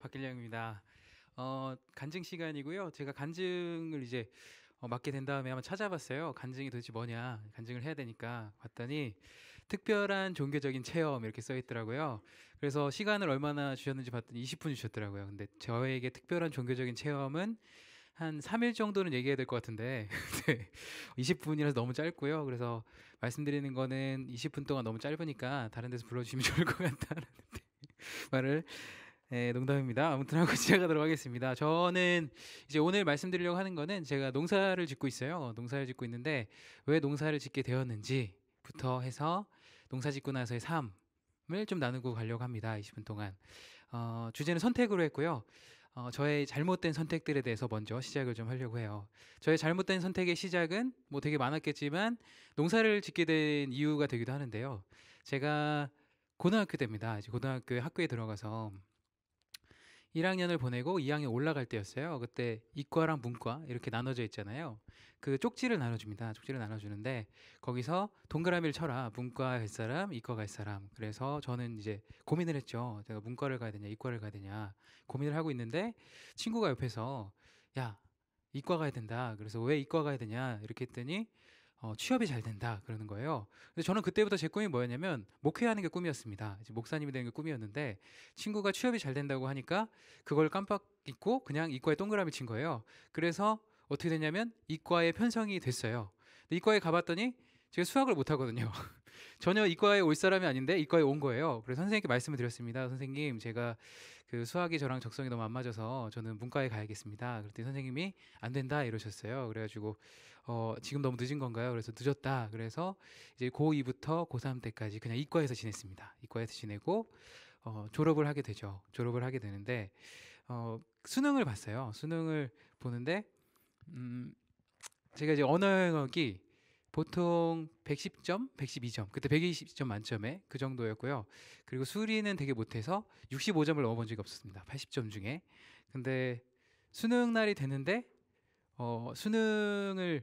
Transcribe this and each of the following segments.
박길량입니다. 간증 시간이고요. 제가 간증을 이제 맡게 된 다음에 한번 찾아봤어요. 간증이 도대체 뭐냐? 간증을 해야 되니까 봤더니 특별한 종교적인 체험 이렇게 써 있더라고요. 그래서 시간을 얼마나 주셨는지 봤더니 20분 주셨더라고요. 근데 저에게 특별한 종교적인 체험은 한 3일 정도는 얘기해야 될 것 같은데 네, 20분이라서 너무 짧고요. 그래서 말씀드리는 거는 20분 동안 너무 짧으니까 다른 데서 불러주시면 좋을 것 같다는 말을 네, 농담입니다. 아무튼 하고 시작하도록 하겠습니다. 저는 이제 오늘 말씀드리려고 하는 거는 제가 농사를 짓고 있어요. 농사를 짓고 있는데 왜 농사를 짓게 되었는지부터 해서 농사 짓고 나서의 삶을 좀 나누고 가려고 합니다. 20분 동안. 주제는 선택으로 했고요. 저의 잘못된 선택들에 대해서 먼저 시작을 좀 하려고 해요. 저의 잘못된 선택의 시작은 뭐 되게 많았겠지만 농사를 짓게 된 이유가 되기도 하는데요. 제가 고등학교 때입니다. 이제 고등학교에 학교에 들어가서 1학년을 보내고 2학년 올라갈 때였어요. 그때 이과랑 문과 이렇게 나눠져 있잖아요. 그 쪽지를 나눠줍니다. 쪽지를 나눠주는데 거기서 동그라미를 쳐라. 문과 갈 사람, 이과 갈 사람. 그래서 저는 이제 고민을 했죠. 제가 문과를 가야 되냐, 이과를 가야 되냐 고민을 하고 있는데 친구가 옆에서 야, 이과 가야 된다. 그래서 왜 이과 가야 되냐 이렇게 했더니 취업이 잘 된다 그러는 거예요. 근데 저는 그때부터 제 꿈이 뭐였냐면 목회하는 게 꿈이었습니다. 이제 목사님이 되는 게 꿈이었는데 친구가 취업이 잘 된다고 하니까 그걸 깜빡 잊고 그냥 이과에 동그라미 친 거예요. 그래서 어떻게 됐냐면 이과에 편성이 됐어요. 근데 이과에 가봤더니 제가 수학을 못 하거든요. 전혀 이과에 올 사람이 아닌데 이과에 온 거예요. 그래서 선생님께 말씀을 드렸습니다. 선생님, 제가 그 수학이 저랑 적성이 너무 안 맞아서 저는 문과에 가야겠습니다. 그랬더니 선생님이 안 된다 이러셨어요. 그래가지고 지금 너무 늦은 건가요? 그래서 늦었다. 그래서 이제 고2부터 고3 때까지 그냥 이과에서 지냈습니다. 이과에서 지내고 졸업을 하게 되죠. 졸업을 하게 되는데 수능을 봤어요. 수능을 보는데 음, 제가 이제 언어 영역이 보통 110점, 112점, 그때 120점 만점에 그 정도였고요. 그리고 수리는 되게 못해서 65점을 넘어본 적이 없었습니다. 80점 중에. 근데 수능 날이 되는데 수능을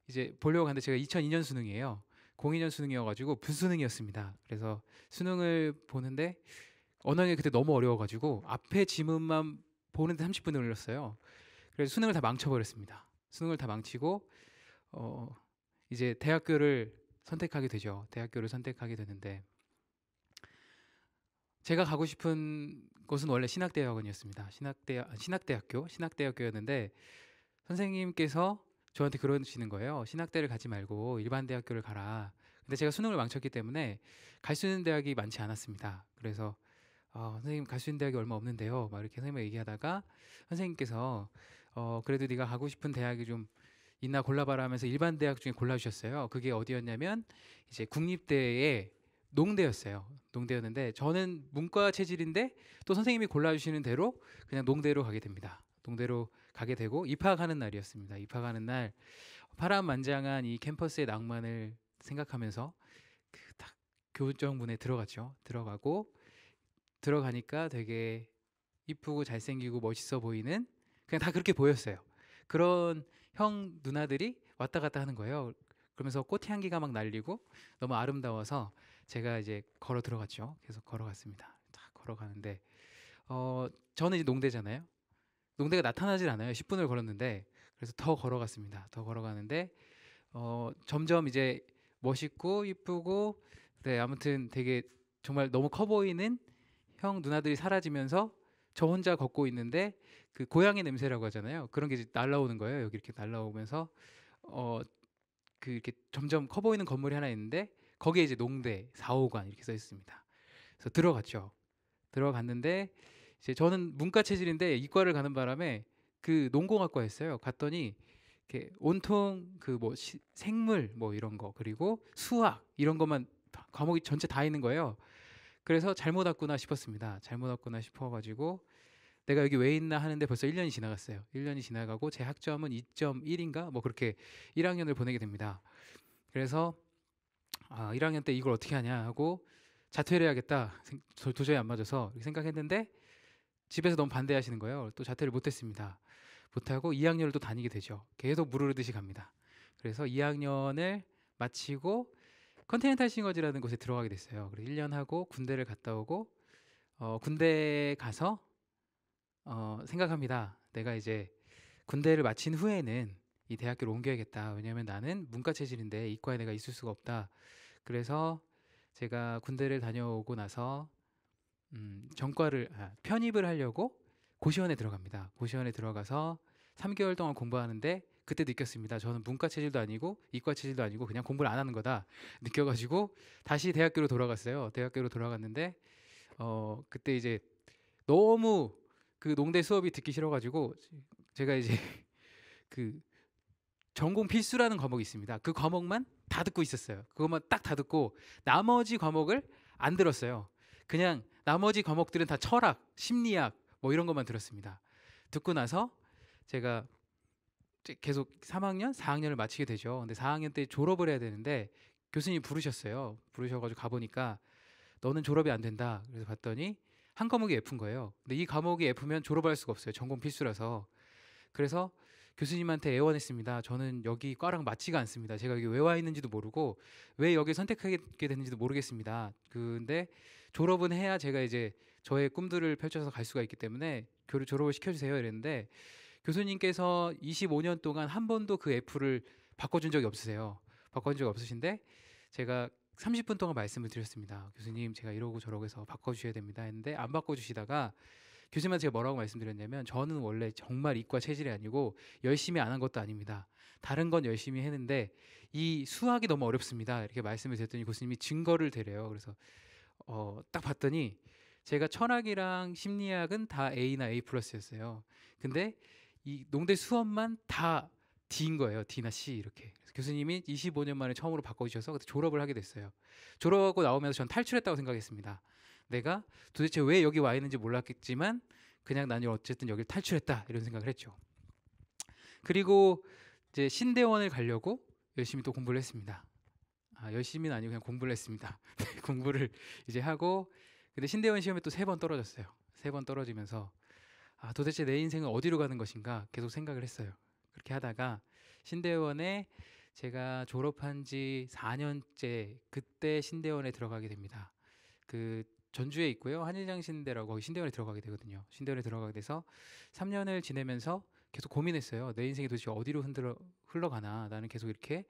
이제 보려고 하는데 제가 2002년 수능이에요. 02년 수능이어가지고 분수능이었습니다. 그래서 수능을 보는데 언어가 그때 너무 어려워가지고 앞에 지문만 보는데 30분을 걸렸어요. 그래서 수능을 다 망쳐버렸습니다. 수능을 다 망치고 어, 이제 대학교를 선택하게 되죠. 대학교를 선택하게 되는데 제가 가고 싶은 곳은 원래 신학대학원이었습니다. 신학대학교였는데 선생님께서 저한테 그러시는 거예요. 신학대를 가지 말고 일반 대학교를 가라. 근데 제가 수능을 망쳤기 때문에 갈 수 있는 대학이 많지 않았습니다. 그래서 선생님 갈 수 있는 대학이 얼마 없는데요. 막 이렇게 선생님과 얘기하다가 선생님께서 그래도 네가 가고 싶은 대학이 좀 있나 골라봐라 하면서 일반 대학 중에 골라주셨어요. 그게 어디였냐면 이제 국립대의 농대였어요. 농대였는데 저는 문과 체질인데 또 선생님이 골라주시는 대로 그냥 농대로 가게 됩니다. 농대로 가게 되고 입학하는 날이었습니다. 입학하는 날 파란만장한 이 캠퍼스의 낭만을 생각하면서 그 딱 교정문에 들어갔죠. 들어가고 들어가니까 되게 이쁘고 잘생기고 멋있어 보이는 그냥 다 그렇게 보였어요. 그런 형 누나들이 왔다 갔다 하는 거예요. 그러면서 꽃향기가 막 날리고 너무 아름다워서 제가 이제 걸어 들어갔죠. 계속 걸어갔습니다. 딱 걸어가는데 저는 이제 농대잖아요. 농대가 나타나질 않아요. 10분을 걸었는데 그래서 더 걸어갔습니다. 더 걸어가는데 점점 이제 멋있고 이쁘고 네 아무튼 되게 정말 너무 커 보이는 형 누나들이 사라지면서 저 혼자 걷고 있는데 그 고향의 냄새라고 하잖아요. 그런 게 이제 날라오는 거예요. 여기 이렇게 날라오면서 어 그 이렇게 점점 커 보이는 건물이 하나 있는데 거기에 이제 농대 4호관 이렇게 써 있습니다. 그래서 들어갔죠. 들어갔는데 이제 저는 문과 체질인데 이과를 가는 바람에 그 농공학과였어요. 갔더니 이렇게 온통 그 뭐 생물 뭐 이런 거 그리고 수학 이런 것만 과목이 전체 다 있는 거예요. 그래서 잘못 왔구나 싶었습니다. 잘못 왔구나 싶어가지고 내가 여기 왜 있나 하는데 벌써 1년이 지나갔어요. 1년이 지나가고 제 학점은 2.1인가 뭐 그렇게 1학년을 보내게 됩니다. 그래서 1학년 때 이걸 어떻게 하냐 하고 자퇴를 해야겠다. 도저히 안 맞아서 이렇게 생각했는데 집에서 너무 반대하시는 거예요. 또 자퇴를 못했습니다. 못하고 2학년을 또 다니게 되죠. 계속 무르르듯이 갑니다. 그래서 2학년을 마치고 컨티넨탈 싱어즈라는 곳에 들어가게 됐어요. 그래서 1년 하고 군대를 갔다 오고 군대 가서 생각합니다. 내가 이제 군대를 마친 후에는 이 대학교를 옮겨야겠다. 왜냐하면 나는 문과 체질인데 이과에 내가 있을 수가 없다. 그래서 제가 군대를 다녀오고 나서 편입을 하려고 고시원에 들어갑니다. 고시원에 들어가서 3개월 동안 공부하는데 그때 느꼈습니다. 저는 문과 체질도 아니고 이과 체질도 아니고 그냥 공부를 안 하는 거다 느껴가지고 다시 대학교로 돌아갔어요. 대학교로 돌아갔는데 그때 이제 너무 그 농대 수업이 듣기 싫어가지고 제가 이제 그 전공 필수라는 과목이 있습니다. 그 과목만 다 듣고 있었어요. 그것만 딱 다 듣고 나머지 과목을 안 들었어요. 그냥 나머지 과목들은 다 철학, 심리학 뭐 이런 것만 들었습니다. 듣고 나서 제가 계속 3학년, 4학년을 마치게 되죠. 근데 4학년 때 졸업을 해야 되는데 교수님이 부르셨어요. 부르셔가지고 가보니까 너는 졸업이 안 된다. 그래서 봤더니 한 과목이 F인 거예요. 근데 이 과목이 F면 졸업할 수가 없어요. 전공 필수라서. 그래서 교수님한테 애원했습니다. 저는 여기 과랑 맞지가 않습니다. 제가 여기 왜 와 있는지도 모르고 왜 여기 선택하게 됐는지도 모르겠습니다. 근데 졸업은 해야 제가 이제 저의 꿈들을 펼쳐서 갈 수가 있기 때문에 졸업을 시켜주세요 이랬는데 교수님께서 25년 동안 한 번도 그 F를 바꿔준 적이 없으세요. 바꿔준 적이 없으신데 제가 30분 동안 말씀을 드렸습니다. 교수님 제가 이러고 저러고 해서 바꿔주셔야 됩니다 했는데 안 바꿔주시다가 교수님한테 제가 뭐라고 말씀드렸냐면 저는 원래 정말 이과 체질이 아니고 열심히 안 한 것도 아닙니다. 다른 건 열심히 했는데 이 수학이 너무 어렵습니다. 이렇게 말씀을 드렸더니 교수님이 증거를 대래요. 그래서 딱 봤더니 제가 철학이랑 심리학은 다 A나 A 플러스였어요. 근데 이 농대 수업만 다 D인 거예요. D나 C 이렇게. 그래서 교수님이 25년 만에 처음으로 바꿔주셔서 그때 졸업을 하게 됐어요. 졸업하고 나오면서 전 탈출했다고 생각했습니다. 내가 도대체 왜 여기 와 있는지 몰랐겠지만 그냥 나는 어쨌든 여기를 탈출했다 이런 생각을 했죠. 그리고 이제 신대원을 가려고 열심히 또 공부를 했습니다. 열심히는 아니고 그냥 공부를 했습니다. 공부를 이제 하고 근데 신대원 시험에 또 3번 떨어졌어요. 3번 떨어지면서 도대체 내 인생은 어디로 가는 것인가 계속 생각을 했어요. 그렇게 하다가 신대원에 제가 졸업한 지 4년째 그때 신대원에 들어가게 됩니다. 그 전주에 있고요. 한일장신대라고 거기 신대원에 들어가게 되거든요. 신대원에 들어가게 돼서 3년을 지내면서 계속 고민했어요. 내 인생이 도대체 어디로 흘러가나. 나는 계속 이렇게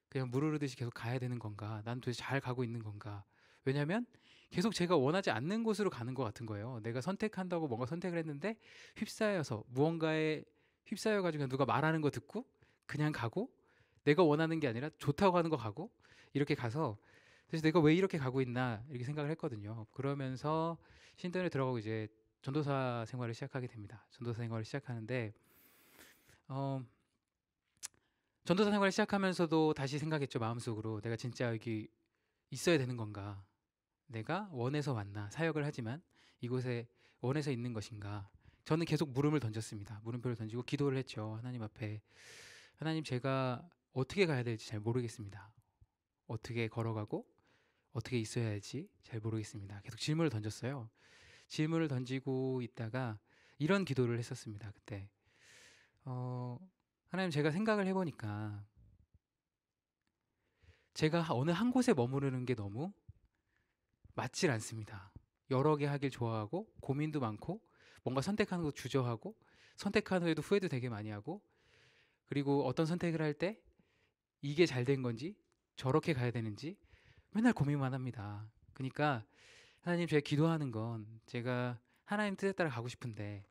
그냥 물 흐르듯이 계속 가야 되는 건가. 난 도대체 잘 가고 있는 건가. 왜냐하면 계속 제가 원하지 않는 곳으로 가는 것 같은 거예요. 내가 선택한다고 뭔가 선택을 했는데 휩싸여서 무언가에 휩싸여가지고 누가 말하는 거 듣고 그냥 가고 내가 원하는 게 아니라 좋다고 하는 거 가고 이렇게 가서 그래서 내가 왜 이렇게 가고 있나 이렇게 생각을 했거든요. 그러면서 신대원에 들어가고 이제 전도사 생활을 시작하게 됩니다. 전도사 생활을 시작하는데 어, 전도사 생활을 시작하면서도 다시 생각했죠. 마음속으로 내가 진짜 여기 있어야 되는 건가? 내가 원해서 왔나? 사역을 하지만 이곳에 원해서 있는 것인가? 저는 계속 물음을 던졌습니다. 물음표를 던지고 기도를 했죠. 하나님 앞에 하나님 제가 어떻게 가야 될지 잘 모르겠습니다. 어떻게 걸어가고 어떻게 있어야 할지 잘 모르겠습니다. 계속 질문을 던졌어요. 질문을 던지고 있다가 이런 기도를 했었습니다. 그때 하나님 제가 생각을 해보니까 제가 어느 한 곳에 머무르는 게 너무 맞질 않습니다. 여러 개 하길 좋아하고 고민도 많고 뭔가 선택하는 거 주저하고 선택한 후에도 후회도 되게 많이 하고 그리고 어떤 선택을 할 때 이게 잘 된 건지 저렇게 가야 되는지 맨날 고민만 합니다. 그러니까 하나님 제가 기도하는 건 제가 하나님 뜻에 따라 가고 싶은데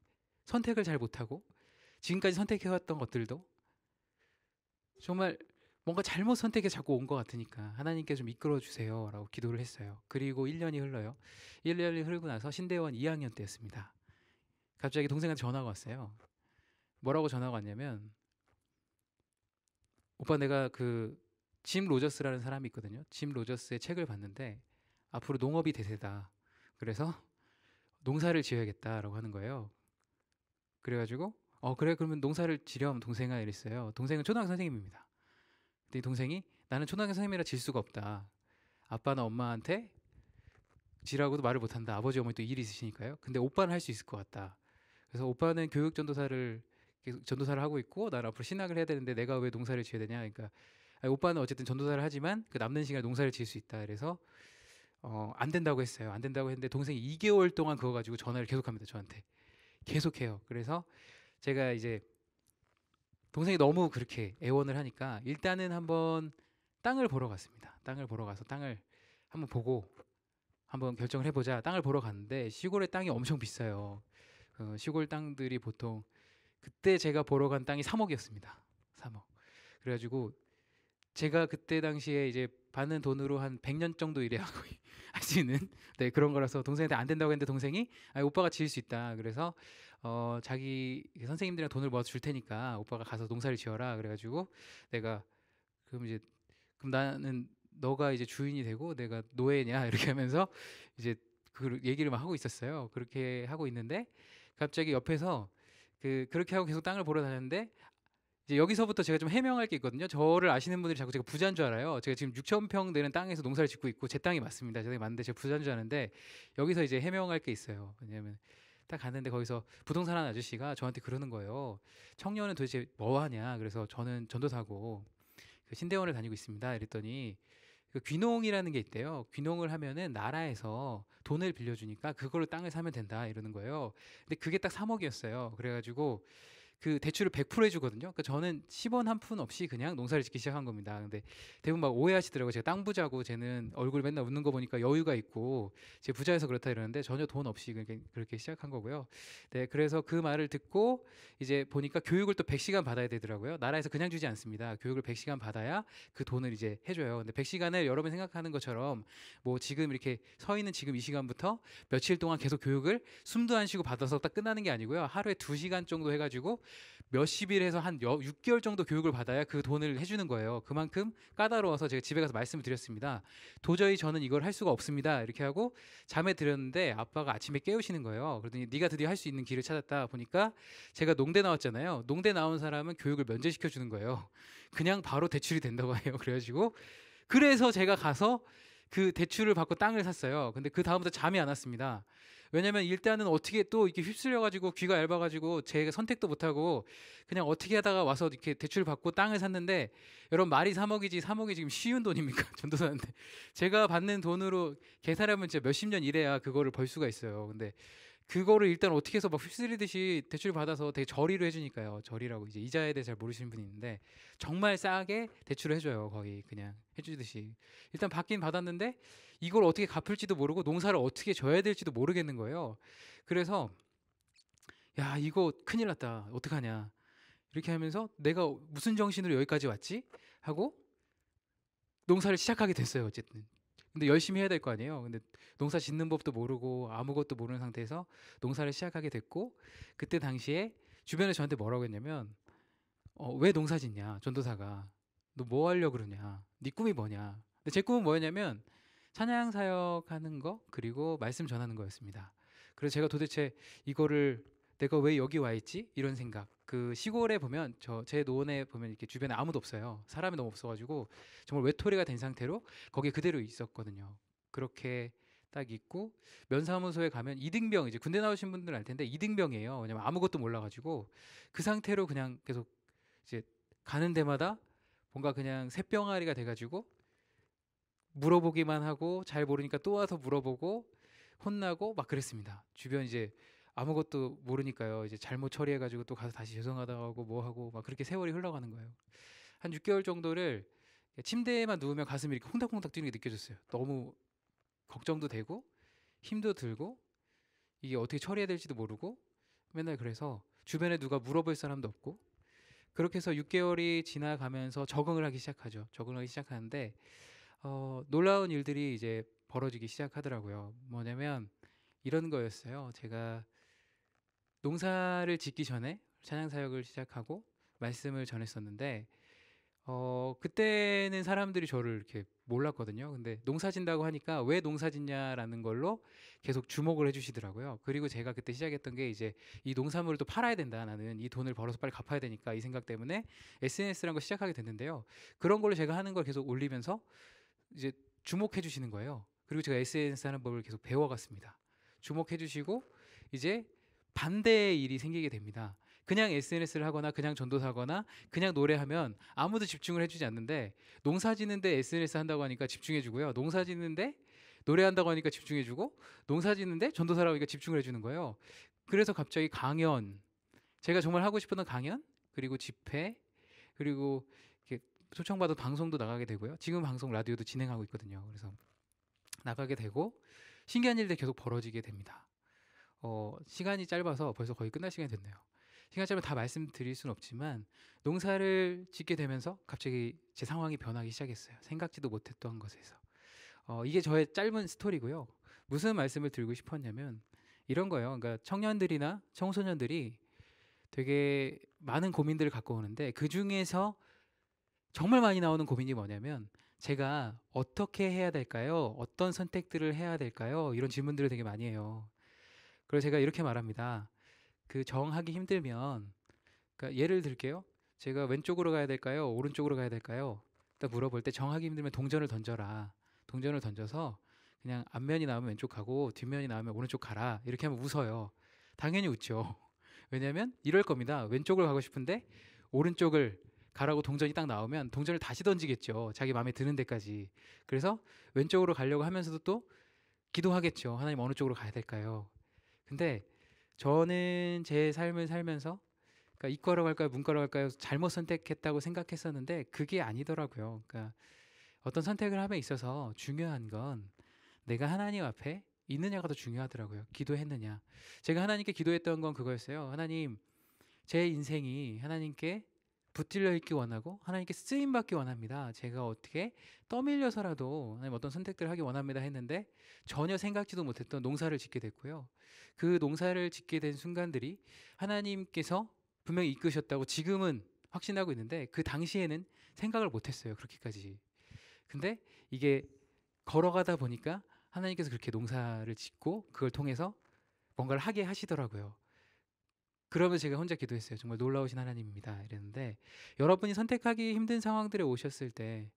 선택을 잘 못하고 지금까지 선택해왔던 것들도 정말 뭔가 잘못 선택해 자꾸 온 것 같으니까 하나님께 좀 이끌어 주세요 라고 기도를 했어요. 그리고 1년이 흘러요. 1년이 흐르고 나서 신대원 2학년 때였습니다. 갑자기 동생한테 전화가 왔어요. 뭐라고 전화가 왔냐면 오빠 내가 그 짐 로저스라는 사람이 있거든요. 짐 로저스의 책을 봤는데 앞으로 농업이 대세다. 그래서 농사를 지어야겠다라고 하는 거예요. 그래가지고 그래 그러면 농사를 지렴 동생아 이랬어요. 동생은 초등학교 선생님입니다. 근데 이 동생이 나는 초등학교 선생님이라 질 수가 없다. 아빠나 엄마한테 지라고도 말을 못한다. 아버지 어머니 또 일이 있으시니까요. 근데 오빠는 할 수 있을 것 같다. 그래서 오빠는 교육 전도사를 계속 전도사를 하고 있고 나는 앞으로 신학을 해야 되는데 내가 왜 농사를 지어야 되냐. 그러니까 아니, 오빠는 어쨌든 전도사를 하지만 그 남는 시간에 농사를 지을 수 있다. 그래서 안 된다고 했어요. 안 된다고 했는데 동생이 2개월 동안 그거 가지고 전화를 계속합니다. 저한테. 계속해요. 그래서 제가 이제 동생이 너무 그렇게 애원을 하니까 일단은 한번 땅을 보러 갔습니다. 땅을 보러 가서 땅을 한번 보고 한번 결정을 해보자. 땅을 보러 갔는데 시골의 땅이 엄청 비싸요. 시골 땅들이 보통 그때 제가 보러 간 땅이 3억이었습니다. 3억. 그래가지고 제가 그때 당시에 이제 받는 돈으로 한 100년 정도 일해하고 할 수 있는 네, 그런 거라서 동생한테 안 된다고 했는데 동생이 오빠가 지을 수 있다. 그래서 자기 선생님들이랑 돈을 모아 줄 테니까 오빠가 가서 농사를 지어라. 그래가지고 내가 그럼 이제 그럼 나는 너가 이제 주인이 되고 내가 노예냐 이렇게 하면서 이제 그 얘기를 막 하고 있었어요. 그렇게 하고 있는데 갑자기 옆에서 그렇게 하고 계속 땅을 보러 다녔는데 이제 여기서부터 제가 좀 해명할 게 있거든요. 저를 아시는 분들이 자꾸 제가 부자인 줄 알아요. 제가 지금 6천 평 되는 땅에서 농사를 짓고 있고 제 땅이 맞습니다. 제 땅이 맞는데 제가 부자인 줄 아는데 여기서 이제 해명할 게 있어요. 왜냐면 딱 갔는데 거기서 부동산 하는 아저씨가 저한테 그러는 거예요. 청년은 도대체 뭐 하냐? 그래서 저는 전도사고 그 신대원을 다니고 있습니다. 이랬더니 그 귀농이라는 게 있대요. 귀농을 하면은 나라에서 돈을 빌려주니까 그걸로 땅을 사면 된다 이러는 거예요. 근데 그게 딱 3억이었어요. 그래가지고 그 대출을 100% 해주거든요. 그러니까 저는 10원 한 푼 없이 그냥 농사를 짓기 시작한 겁니다. 근데 대부분 막 오해하시더라고요. 제가 땅 부자고 쟤는 얼굴 맨날 웃는 거 보니까 여유가 있고 제 부자여서 그렇다 이러는데 전혀 돈 없이 그렇게 시작한 거고요. 네, 그래서 그 말을 듣고 이제 보니까 교육을 또 100시간 받아야 되더라고요. 나라에서 그냥 주지 않습니다. 교육을 100시간 받아야 그 돈을 이제 해줘요. 근데 100시간을 여러분 생각하는 것처럼 뭐 지금 이렇게 서 있는 지금 이 시간부터 며칠 동안 계속 교육을 숨도 안 쉬고 받아서 딱 끝나는 게 아니고요. 하루에 2시간 정도 해가지고 몇십 일에서 한 6개월 정도 교육을 받아야 그 돈을 해주는 거예요. 그만큼 까다로워서 제가 집에 가서 말씀을 드렸습니다. 도저히 저는 이걸 할 수가 없습니다. 이렇게 하고 잠에 들었는데 아빠가 아침에 깨우시는 거예요. 그러더니 네가 드디어 할 수 있는 길을 찾았다. 보니까 제가 농대 나왔잖아요. 농대 나온 사람은 교육을 면제시켜 주는 거예요. 그냥 바로 대출이 된다고 해요. 그래가지고 그래서 제가 가서 그 대출을 받고 땅을 샀어요. 근데 그 다음부터 잠이 안 왔습니다. 왜냐면 일단은 어떻게 또 이렇게 휩쓸려 가지고 귀가 얇아 가지고 제가 선택도 못 하고 그냥 어떻게 하다가 와서 이렇게 대출 받고 땅을 샀는데 여러분 말이 3억이지 3억이 지금 쉬운 돈입니까? 전도사한테 제가 받는 돈으로 계산하면 진짜 몇십 년 일해야 그거를 벌 수가 있어요. 근데 그거를 일단 어떻게 해서 막 휩쓸리듯이 대출 받아서 되게 저리로 해주니까요. 저리라고 이제 이자에 대해 잘 모르시는 분이 있는데 정말 싸게 대출을 해줘요. 거의 그냥 해주듯이 일단 받긴 받았는데 이걸 어떻게 갚을지도 모르고 농사를 어떻게 져야 될지도 모르겠는 거예요. 그래서 야 이거 큰일 났다. 어떡하냐 이렇게 하면서 내가 무슨 정신으로 여기까지 왔지 하고 농사를 시작하게 됐어요. 어쨌든 근데 열심히 해야 될 거 아니에요. 근데 농사 짓는 법도 모르고 아무것도 모르는 상태에서 농사를 시작하게 됐고 그때 당시에 주변에 저한테 뭐라고 했냐면 왜 농사 짓냐 전도사가 너 뭐 하려고 그러냐 네 꿈이 뭐냐. 근데 제 꿈은 뭐였냐면 찬양 사역하는 거 그리고 말씀 전하는 거였습니다. 그래서 제가 도대체 이거를 내가 왜 여기 와 있지 이런 생각. 그 시골에 보면 제 노원에 보면 이렇게 주변에 아무도 없어요. 사람이 너무 없어가지고 정말 외톨이가 된 상태로 거기에 그대로 있었거든요. 그렇게 딱 있고 면사무소에 가면 이등병 이제 군대 나오신 분들은 알 텐데 이등병이에요. 왜냐면 아무것도 몰라가지고 그 상태로 그냥 계속 이제 가는 데마다 뭔가 그냥 새병아리가 돼가지고 물어보기만 하고 잘 모르니까 또 와서 물어보고 혼나고 막 그랬습니다. 주변 이제 아무것도 모르니까요. 이제 잘못 처리해가지고 또 가서 다시 죄송하다고 하고 뭐 하고 막 그렇게 세월이 흘러가는 거예요. 한 6개월 정도를 침대에만 누우면 가슴이 이렇게 콩닥콩닥 뛰는 게 느껴졌어요. 너무 걱정도 되고 힘도 들고 이게 어떻게 처리해야 될지도 모르고 맨날 그래서 주변에 누가 물어볼 사람도 없고 그렇게 해서 6개월이 지나가면서 적응을 하기 시작하죠. 적응을 하기 시작하는데 놀라운 일들이 이제 벌어지기 시작하더라고요. 뭐냐면 이런 거였어요. 제가 농사를 짓기 전에 찬양 사역을 시작하고 말씀을 전했었는데 그때는 사람들이 저를 이렇게 몰랐거든요. 근데 농사 짓는다고 하니까 왜 농사 짓냐라는 걸로 계속 주목을 해주시더라고요. 그리고 제가 그때 시작했던 게 이제 이 농산물을 또 팔아야 된다. 나는 이 돈을 벌어서 빨리 갚아야 되니까 이 생각 때문에 SNS라는 걸 시작하게 됐는데요. 그런 걸로 제가 하는 걸 계속 올리면서 이제 주목해 주시는 거예요. 그리고 제가 SNS 하는 법을 계속 배워갔습니다. 주목해 주시고 이제 반대의 일이 생기게 됩니다. 그냥 SNS를 하거나 그냥 전도사거나 그냥 노래하면 아무도 집중을 해주지 않는데 농사 짓는데 SNS 한다고 하니까 집중해 주고요. 농사 짓는데 노래한다고 하니까 집중해주고 농사 짓는데 전도사라고 하니까 집중을 해주는 거예요. 그래서 갑자기 강연, 제가 정말 하고 싶었던 강연, 그리고 집회, 그리고 이렇게 초청받아 방송도 나가게 되고요. 지금 방송 라디오도 진행하고 있거든요. 그래서 나가게 되고 신기한 일들이 계속 벌어지게 됩니다. 시간이 짧아서 벌써 거의 끝날 시간이 됐네요. 시간 짧으면 다 말씀드릴 수는 없지만 농사를 짓게 되면서 갑자기 제 상황이 변하기 시작했어요. 생각지도 못했던 것에서. 이게 저의 짧은 스토리고요. 무슨 말씀을 드리고 싶었냐면 이런 거예요. 그러니까 청년들이나 청소년들이 되게 많은 고민들을 갖고 오는데 그 중에서 정말 많이 나오는 고민이 뭐냐면 제가 어떻게 해야 될까요? 어떤 선택들을 해야 될까요? 이런 질문들을 되게 많이 해요. 그래서 제가 이렇게 말합니다. 그 정하기 힘들면, 그러니까 예를 들게요. 제가 왼쪽으로 가야 될까요? 오른쪽으로 가야 될까요? 딱 물어볼 때 정하기 힘들면 동전을 던져라. 동전을 던져서 그냥 앞면이 나오면 왼쪽 가고 뒷면이 나오면 오른쪽 가라. 이렇게 하면 웃어요. 당연히 웃죠. 왜냐면 이럴 겁니다. 왼쪽을 가고 싶은데 오른쪽을 가라고 동전이 딱 나오면 동전을 다시 던지겠죠. 자기 마음에 드는 데까지. 그래서 왼쪽으로 가려고 하면서도 또 기도하겠죠. 하나님 어느 쪽으로 가야 될까요? 근데 저는 제 삶을 살면서 그러니까 이과로 갈까요, 문과로 갈까요? 잘못 선택했다고 생각했었는데 그게 아니더라고요. 그러니까 어떤 선택을 함에 있어서 중요한 건 내가 하나님 앞에 있느냐가 더 중요하더라고요. 기도했느냐. 제가 하나님께 기도했던 건 그거였어요. 하나님, 제 인생이 하나님께 붙들려 있기 원하고 하나님께 쓰임 받기 원합니다. 제가 어떻게 떠밀려서라도 하나님 어떤 선택들을 하기 원합니다 했는데 전혀 생각지도 못했던 농사를 짓게 됐고요. 그 농사를 짓게 된 순간들이 하나님께서 분명히 이끄셨다고 지금은 확신하고 있는데 그 당시에는 생각을 못했어요. 그렇게까지. 근데 이게 걸어가다 보니까 하나님께서 그렇게 농사를 짓고 그걸 통해서 뭔가를 하게 하시더라고요. 그러면서 제가 혼자 기도했어요. 정말 놀라우신 하나님입니다. 이랬는데 여러분이 선택하기 힘든 상황들에 오셨을 때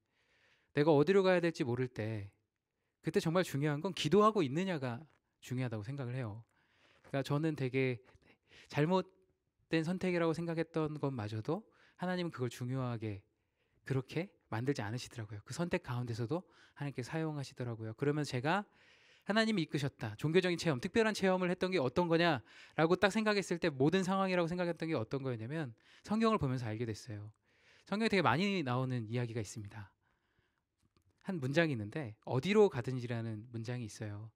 내가 어디로 가야 될지 모를 때 그때 정말 중요한 건 기도하고 있느냐가 중요하다고 생각을 해요. 그러니까 저는 되게 잘못된 선택이라고 생각했던 것마저도 하나님은 그걸 중요하게 그렇게 만들지 않으시더라고요. 그 선택 가운데서도 하나님께 사용하시더라고요. 그러면 제가 하나님이 이끄셨다. 종교적인 체험, 특별한 체험을 했던 게 어떤 거냐라고 딱 생각했을 때 모든 상황이라고 생각했던 게 어떤 거였냐면 성경을 보면서 알게 됐어요. 성경에 되게 많이 나오는 이야기가 있습니다. 한 문장이 있는데 어디로 가든지라는 문장이 있어요.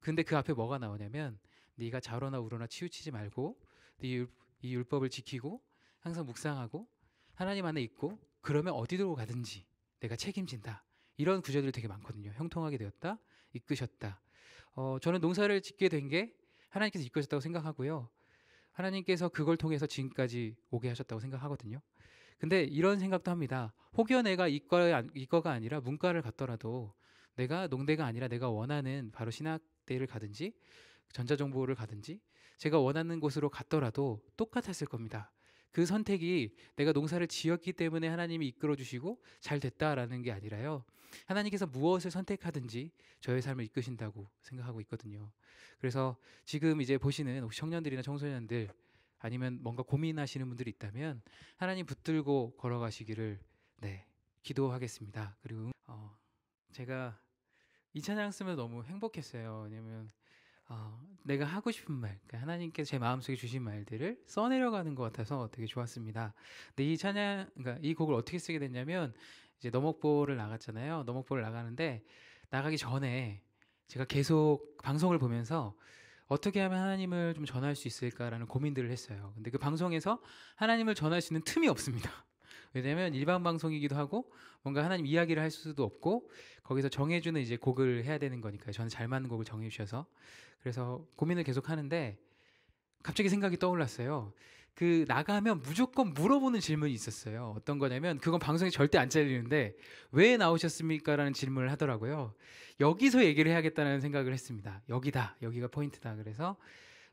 근데 그 앞에 뭐가 나오냐면 네가 좌로나 우로나 치우치지 말고 이 율법을 지키고 항상 묵상하고 하나님 안에 있고 그러면 어디로 가든지 내가 책임진다. 이런 구절들이 되게 많거든요. 형통하게 되었다. 이끄셨다. 저는 농사를 짓게 된 게 하나님께서 이끄셨다고 생각하고요. 하나님께서 그걸 통해서 지금까지 오게 하셨다고 생각하거든요. 근데 이런 생각도 합니다. 혹여 내가 이과가 아니라 문과를 갔더라도 내가 농대가 아니라 내가 원하는 바로 신학대를 가든지 전자정보를 가든지 제가 원하는 곳으로 갔더라도 똑같았을 겁니다. 그 선택이 내가 농사를 지었기 때문에 하나님이 이끌어 주시고 잘 됐다라는 게 아니라요. 하나님께서 무엇을 선택하든지 저의 삶을 이끄신다고 생각하고 있거든요. 그래서 지금 이제 보시는 혹시 청년들이나 청소년들 아니면 뭔가 고민하시는 분들이 있다면 하나님 붙들고 걸어가시기를 네, 기도하겠습니다. 그리고 제가 이 찬양 쓰면 너무 행복했어요. 왜냐면 내가 하고 싶은 말, 그러니까 하나님께서 제 마음속에 주신 말들을 써내려가는 것 같아서 되게 좋았습니다. 근데 이 찬양, 그러니까 이 곡을 어떻게 쓰게 됐냐면 이제 너목보를 나갔잖아요. 너목보를 나가는데 나가기 전에 제가 계속 방송을 보면서 어떻게 하면 하나님을 좀 전할 수 있을까라는 고민들을 했어요. 근데 그 방송에서 하나님을 전할 수 있는 틈이 없습니다. 왜냐면 일반 방송이기도 하고 뭔가 하나님 이야기를 할 수도 없고 거기서 정해주는 이제 곡을 해야 되는 거니까요. 저는 잘 맞는 곡을 정해주셔서 그래서 고민을 계속 하는데 갑자기 생각이 떠올랐어요. 그 나가면 무조건 물어보는 질문이 있었어요. 어떤 거냐면 그건 방송에 절대 안 잘리는데 왜 나오셨습니까? 라는 질문을 하더라고요. 여기서 얘기를 해야겠다는 생각을 했습니다. 여기가 포인트다. 그래서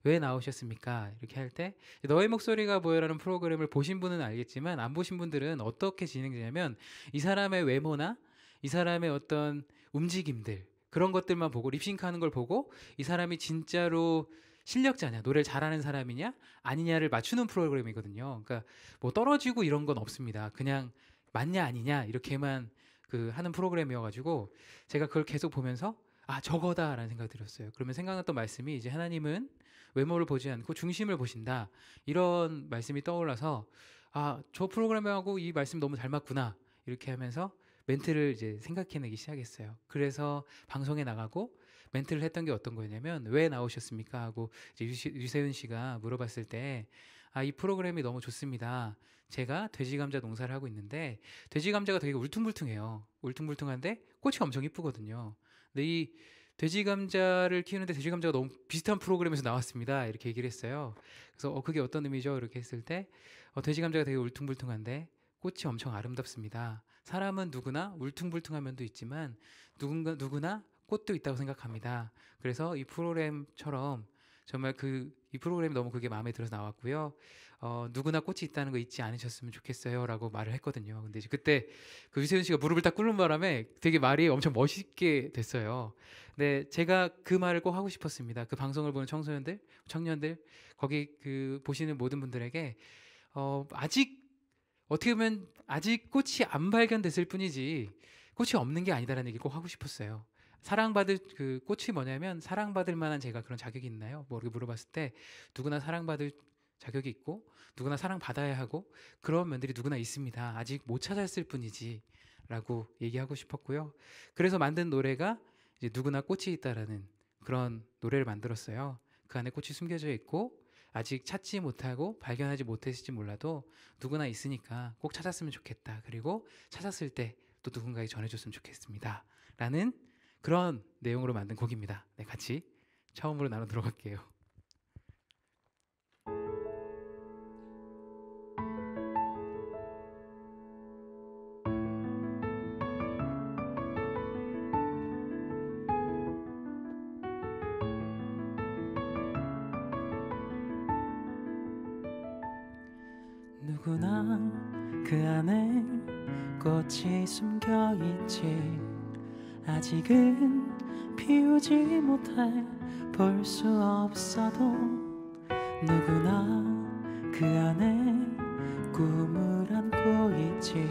왜 나오셨습니까? 이렇게 할 때 너의 목소리가 보여라는 프로그램을 보신 분은 알겠지만 안 보신 분들은 어떻게 진행되냐면 이 사람의 외모나 이 사람의 어떤 움직임들 그런 것들만 보고 립싱크하는 걸 보고 이 사람이 진짜로 실력자냐 노래를 잘하는 사람이냐 아니냐를 맞추는 프로그램이거든요. 그러니까 뭐 떨어지고 이런 건 없습니다. 그냥 맞냐 아니냐 이렇게만 그 하는 프로그램이어가지고 제가 그걸 계속 보면서 아, 저거다라는 생각이 들었어요. 그러면 생각났던 말씀이 이제 하나님은 외모를 보지 않고 중심을 보신다. 이런 말씀이 떠올라서 아, 저 프로그램하고 이 말씀 너무 잘 맞구나. 이렇게 하면서 멘트를 이제 생각해내기 시작했어요. 그래서 방송에 나가고 멘트를 했던 게 어떤 거냐면 왜 나오셨습니까? 하고 이제 유세윤 씨가 물어봤을 때 아, 이 프로그램이 너무 좋습니다. 제가 돼지 감자 농사를 하고 있는데 돼지 감자가 되게 울퉁불퉁해요. 울퉁불퉁한데 꽃이 엄청 이쁘거든요. 근데 이 돼지 감자를 키우는데 돼지 감자가 너무 비슷한 프로그램에서 나왔습니다. 이렇게 얘기를 했어요. 그래서 그게 어떤 의미죠? 이렇게 했을 때 돼지 감자가 되게 울퉁불퉁한데 꽃이 엄청 아름답습니다. 사람은 누구나 울퉁불퉁한 면도 있지만 누구나 꽃도 있다고 생각합니다. 그래서 이 프로그램처럼 정말 이 프로그램이 너무 그게 마음에 들어서 나왔고요. 누구나 꽃이 있다는 거 잊지 않으셨으면 좋겠어요라고 말을 했거든요. 근데 이제 그때 그 유세윤 씨가 무릎을 딱 꿇는 바람에 되게 말이 엄청 멋있게 됐어요. 근데 제가 그 말을 꼭 하고 싶었습니다. 그 방송을 보는 청소년들, 청년들, 거기 그 보시는 모든 분들에게 아직 어떻게 보면 아직 꽃이 안 발견됐을 뿐이지 꽃이 없는 게 아니다라는 얘기 꼭 하고 싶었어요. 사랑받을 그 꽃이 뭐냐면 사랑받을 만한 제가 그런 자격이 있나요? 뭐 이렇게 물어봤을 때 누구나 사랑받을 자격이 있고 누구나 사랑받아야 하고 그런 면들이 누구나 있습니다. 아직 못 찾았을 뿐이지 라고 얘기하고 싶었고요. 그래서 만든 노래가 이제 누구나 꽃이 있다라는 그런 노래를 만들었어요. 그 안에 꽃이 숨겨져 있고 아직 찾지 못하고 발견하지 못했을지 몰라도 누구나 있으니까 꼭 찾았으면 좋겠다. 그리고 찾았을 때 또 누군가에게 전해줬으면 좋겠습니다. 라는 그런 내용으로 만든 곡입니다. 네, 같이 처음으로 나눠 들어갈게요. 누구나 그 안에 꽃이 숨겨 있지 아직은 피우지 못해 볼 수 없어도 누구나 그 안에 꿈을 안고 있지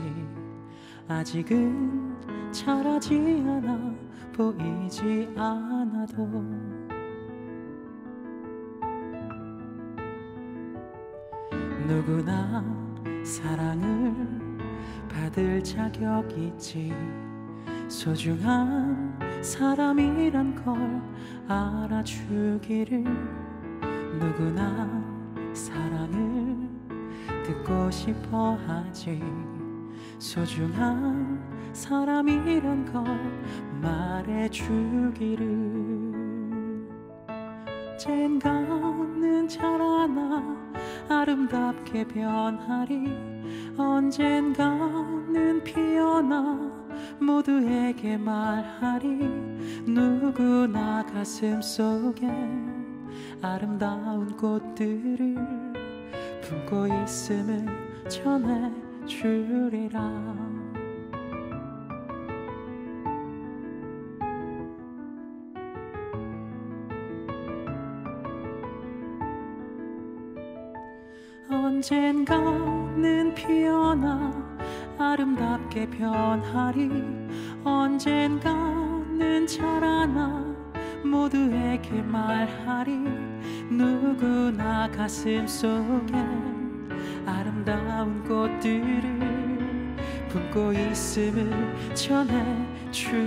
아직은 자라지 않아 보이지 않아도 누구나 사랑을 받을 자격 있지 소중한 사람이란 걸 알아주기를 누구나 사랑을 듣고 싶어 하지 소중한 사람이란 걸 말해주기를 언젠가는 자라나 아름답게 변하리 언젠가는 피어나 모두에게 말하리 누구나 가슴 속에 아름다운 꽃들을 품고 있음을 전해주리라 언젠가는 피어나 아름답게 변하리 언젠가는 자라나 모두에게 말하리 누구나 가슴 속에 아름다운 꽃들을 품고 있음을 전해주리라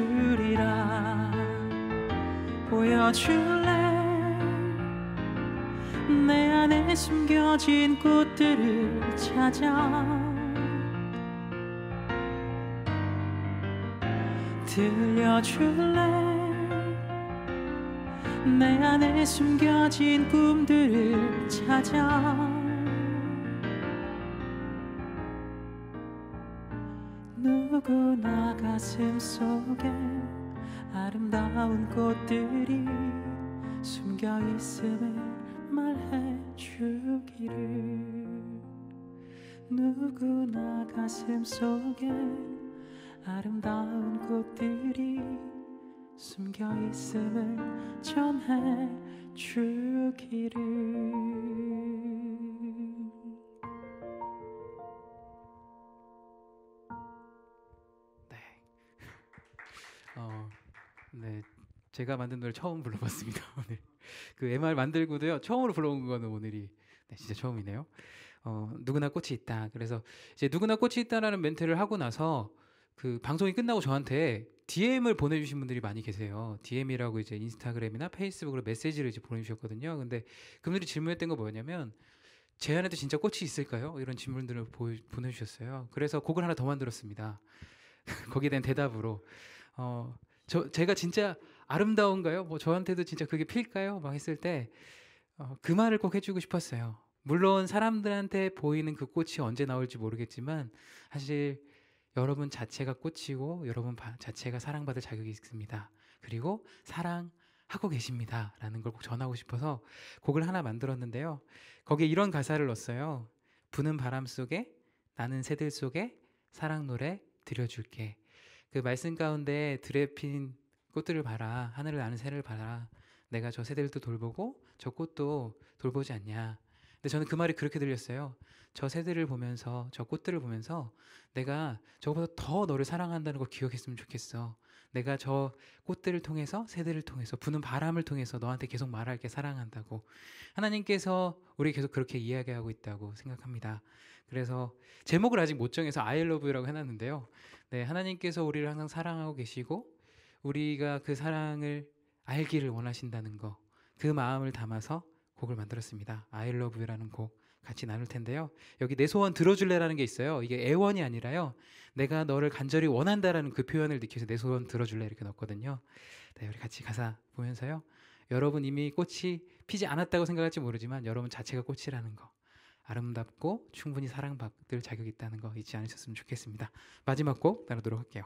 보여줄래 내 안에 숨겨진 꽃들을 찾아 들려줄래 내 안에 숨겨진 꿈들을 찾아 누구나 가슴 속에 아름다운 꽃들이 숨겨 있음을 말해주기를 누구나 가슴 속에 아름다운 꽃들이 숨겨 있음을 전해주기를 네. 제가 만든 노래 처음 불러봤습니다. 오늘 그 MR 만들고도요 처음으로 불러온 거는 오늘이 진짜 처음이네요. 누구나 꽃이 있다. 그래서 이제 누구나 꽃이 있다라는 멘트를 하고 나서 그 방송이 끝나고 저한테 DM을 보내주신 분들이 많이 계세요. DM이라고 이제 인스타그램이나 페이스북으로 메시지를 이제 보내주셨거든요. 근데 그분들이 질문했던 거 뭐냐면 제 안에도 진짜 꽃이 있을까요? 이런 질문들을 보내주셨어요. 그래서 곡을 하나 더 만들었습니다. 거기에 대한 대답으로 제가 진짜 아름다운가요? 뭐 저한테도 진짜 그게 필까요? 막 했을 때 그 말을 꼭 해주고 싶었어요. 물론 사람들한테 보이는 그 꽃이 언제 나올지 모르겠지만 사실 여러분 자체가 꽃이고 여러분 자체가 사랑받을 자격이 있습니다. 그리고 사랑하고 계십니다 라는 걸 꼭 전하고 싶어서 곡을 하나 만들었는데요. 거기에 이런 가사를 넣었어요. 부는 바람 속에 나는 새들 속에 사랑 노래 들려줄게. 그 말씀 가운데 들에 핀 꽃들을 봐라. 하늘을 나는 새를 봐라. 내가 저 새들도 돌보고 저 꽃도 돌보지 않냐. 근데 저는 그 말이 그렇게 들렸어요. 저 새들을 보면서 저 꽃들을 보면서 내가 저거보다 더 너를 사랑한다는 걸 기억했으면 좋겠어. 내가 저 꽃들을 통해서 새들을 통해서 부는 바람을 통해서 너한테 계속 말할게. 사랑한다고. 하나님께서 우리 계속 그렇게 이야기하고 있다고 생각합니다. 그래서 제목을 아직 못 정해서 I love you라고 해놨는데요. 네, 하나님께서 우리를 항상 사랑하고 계시고 우리가 그 사랑을 알기를 원하신다는 거, 그 마음을 담아서 곡을 만들었습니다. I love you라는 곡 같이 나눌 텐데요. 여기 내 소원 들어줄래라는 게 있어요. 이게 애원이 아니라요. 내가 너를 간절히 원한다라는 그 표현을 느껴서 내 소원 들어줄래 이렇게 넣었거든요. 네, 우리 같이 가사 보면서요. 여러분 이미 꽃이 피지 않았다고 생각할지 모르지만 여러분 자체가 꽃이라는 거, 아름답고 충분히 사랑받을 자격이 있다는 거 잊지 않으셨으면 좋겠습니다. 마지막 곡 나누도록 할게요.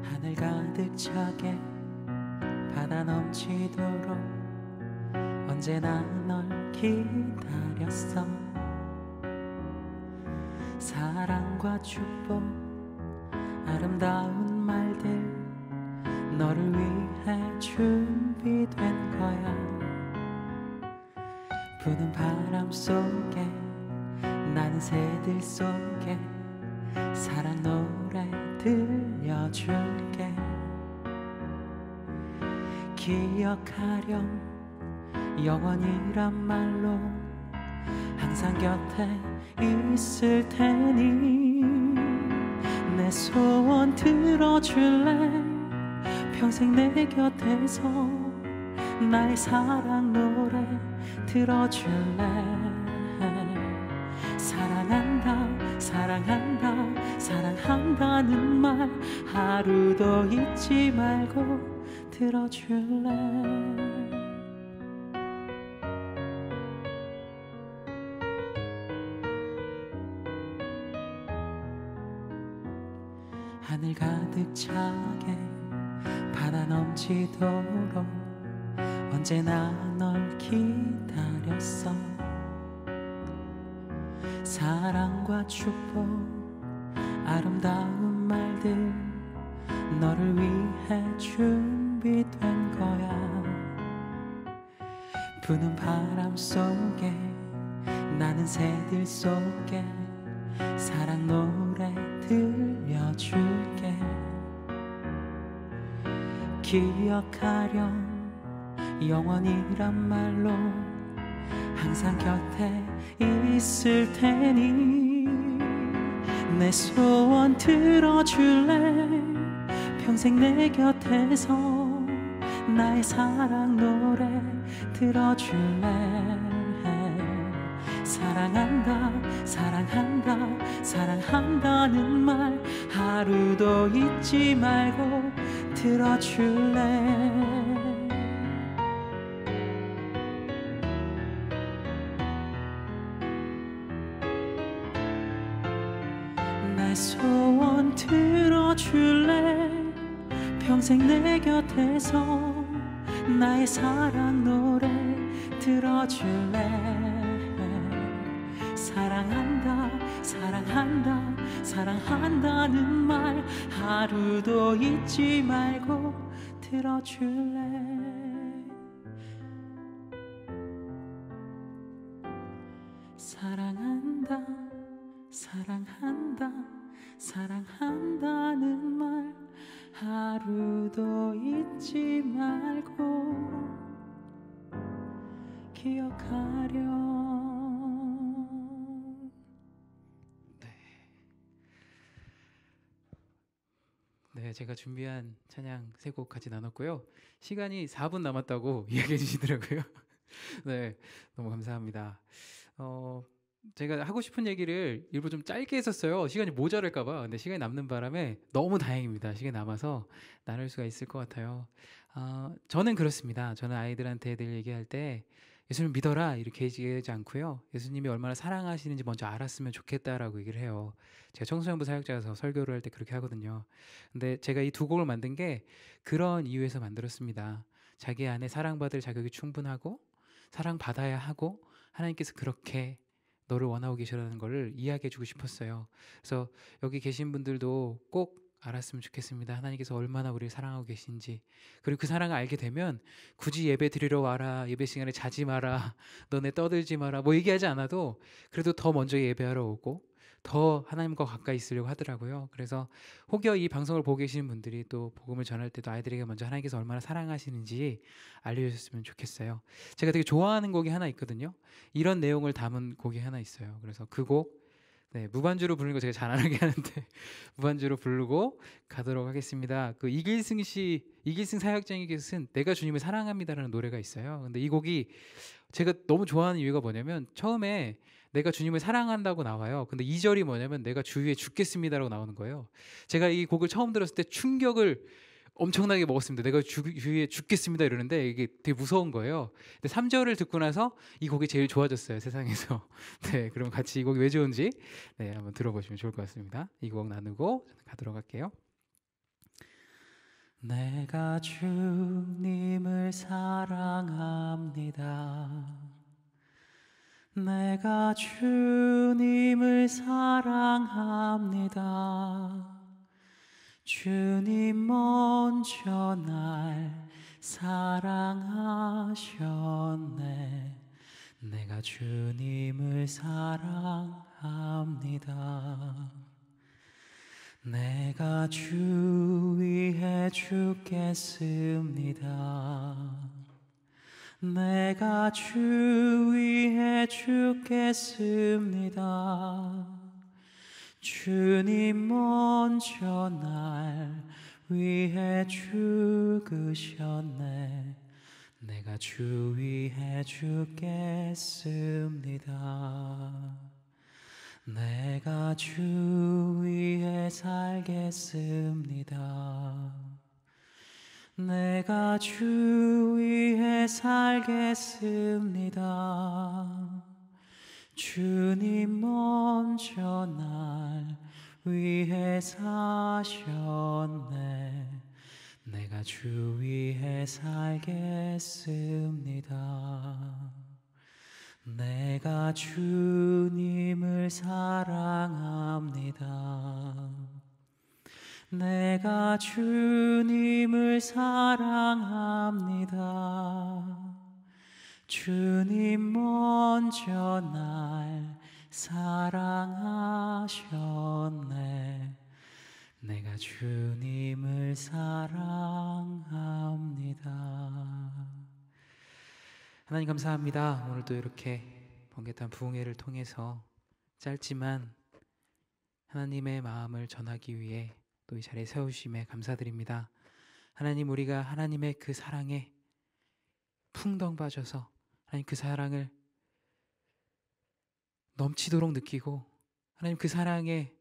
하늘 가득 차게 바다 넘치도록 언제나 널 기다렸어. 사랑과 축복 아름다운 말들 너를 위해 준비된 거야. 부는 바람 속에 나는 새들 속에 사랑 노래 들려줄게. 기억하렴 영원이란 말로 항상 곁에 있을 테니 내 소원 들어줄래. 평생 내 곁에서 나의 사랑 노래 들어줄래. 사랑한다 사랑한다 사랑한다는 말 하루도 잊지 말고 들어줄래. 하늘 가득 차게 바다 넘치도록 언제나 널 기다렸어. 사랑과 축복 아름다운 말들 너를 위해 준비된 거야. 부는 바람 속에 나는 새들 속에 사랑 노래 들려줄게. 기억하렴 영원이란 말로 항상 곁에 있을 테니 내 소원 들어줄래. 평생 내 곁에서 나의 사랑 노래 들어줄래. 사랑한다 사랑한다 사랑한다는 말 하루도 잊지 말고 들어줄래. 내 소원 들어줄래. 평생 내 곁에서 나의 사랑 노래 들어줄래. 사랑한다 사랑한다 사랑한다는 말 하루도 잊지 말고 들어줄래? 사랑한다 사랑한다 사랑한다는 말 하루도 잊지 말고 기억하렴. 네, 제가 준비한 찬양 세 곡 같이 나눴고요. 시간이 4분 남았다고 이야기해 주시더라고요. 네, 너무 감사합니다. 제가 하고 싶은 얘기를 일부러 좀 짧게 했었어요. 시간이 모자랄까 봐. 근데 시간이 남는 바람에 너무 다행입니다. 시간이 남아서 나눌 수가 있을 것 같아요. 저는 그렇습니다. 저는 아이들한테 늘 얘기할 때 예수님 믿어라 이렇게 얘기하지 않고요. 예수님이 얼마나 사랑하시는지 먼저 알았으면 좋겠다라고 얘기를 해요. 제가 청소년부 사역자라서 설교를 할 때 그렇게 하거든요. 근데 제가 이 두 곡을 만든 게 그런 이유에서 만들었습니다. 자기 안에 사랑받을 자격이 충분하고 사랑받아야 하고 하나님께서 그렇게 너를 원하고 계시라는 것을 이야기해주고 싶었어요. 그래서 여기 계신 분들도 꼭 알았으면 좋겠습니다. 하나님께서 얼마나 우리를 사랑하고 계신지. 그리고 그 사랑을 알게 되면 굳이 예배 드리러 와라, 예배 시간에 자지 마라, 너네 떠들지 마라 뭐 얘기하지 않아도 그래도 더 먼저 예배하러 오고 더 하나님과 가까이 있으려고 하더라고요. 그래서 혹여 이 방송을 보고 계시는 분들이 또 복음을 전할 때도 아이들에게 먼저 하나님께서 얼마나 사랑하시는지 알려주셨으면 좋겠어요. 제가 되게 좋아하는 곡이 하나 있거든요. 이런 내용을 담은 곡이 하나 있어요. 그래서 그 곡 무반주로 부르는 거 제가 잘 안 하게 하는데 무반주로 부르고 가도록 하겠습니다. 그 이길승 사역자님께서 쓴 내가 주님을 사랑합니다라는 노래가 있어요. 근데 이 곡이 제가 너무 좋아하는 이유가 뭐냐면 처음에 내가 주님을 사랑한다고 나와요. 근데 2절이 뭐냐면 내가 주 위에 죽겠습니다라고 나오는 거예요. 제가 이 곡을 처음 들었을 때 충격을 엄청나게 먹었습니다. 내가 주 위에 죽겠습니다 이러는데 이게 되게 무서운 거예요. 근데 3절을 듣고 나서 이 곡이 제일 좋아졌어요, 세상에서. 네, 그럼 같이 이 곡이 왜 좋은지 한번 들어보시면 좋을 것 같습니다. 이 곡 나누고 가도록 할게요. 내가 주님을 사랑합니다. 내가 주님을 사랑합니다. 주님 먼저 날 사랑하셨네. 내가 주님을 사랑합니다. 내가 주 위해 죽겠습니다. 내가 주 위해 죽겠습니다. 주님 먼저 날 위해 죽으셨네. 내가 주 위해 죽겠습니다. 내가 주 위해 살겠습니다. 내가 주 위해 살겠습니다. 주님 먼저 날 위해 사셨네. 내가 주 위해 살겠습니다. 내가 주님을 사랑합니다. 내가 주님을 사랑합니다. 주님 먼저 날 사랑하셨네. 내가 주님을 사랑합니다. 하나님 감사합니다. 오늘도 이렇게 번개탄 부흥회를 통해서 짧지만 하나님의 마음을 전하기 위해 또 이 자리에 세우심에 감사드립니다. 하나님, 우리가 하나님의 그 사랑에 풍덩 빠져서 하나님 그 사랑을 넘치도록 느끼고 하나님 그 사랑에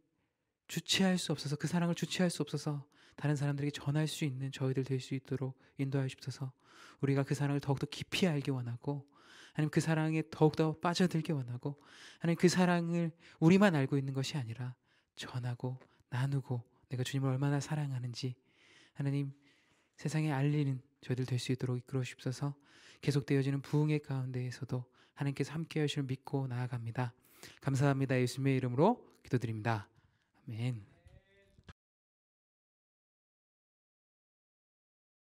주체할 수 없어서, 그 사랑을 주체할 수 없어서 다른 사람들에게 전할 수 있는 저희들 될 수 있도록 인도하여 주옵소서. 우리가 그 사랑을 더욱더 깊이 알기 원하고 하나님 그 사랑에 더욱더 빠져들기 원하고 하나님 그 사랑을 우리만 알고 있는 것이 아니라 전하고 나누고 내가 주님을 얼마나 사랑하는지 하나님 세상에 알리는 저희들 될 수 있도록 이끌어 주옵소서. 계속되어지는 부흥의 가운데에서도 하나님께서 함께 하시는 믿고 나아갑니다. 감사합니다. 예수님의 이름으로 기도드립니다. 아멘.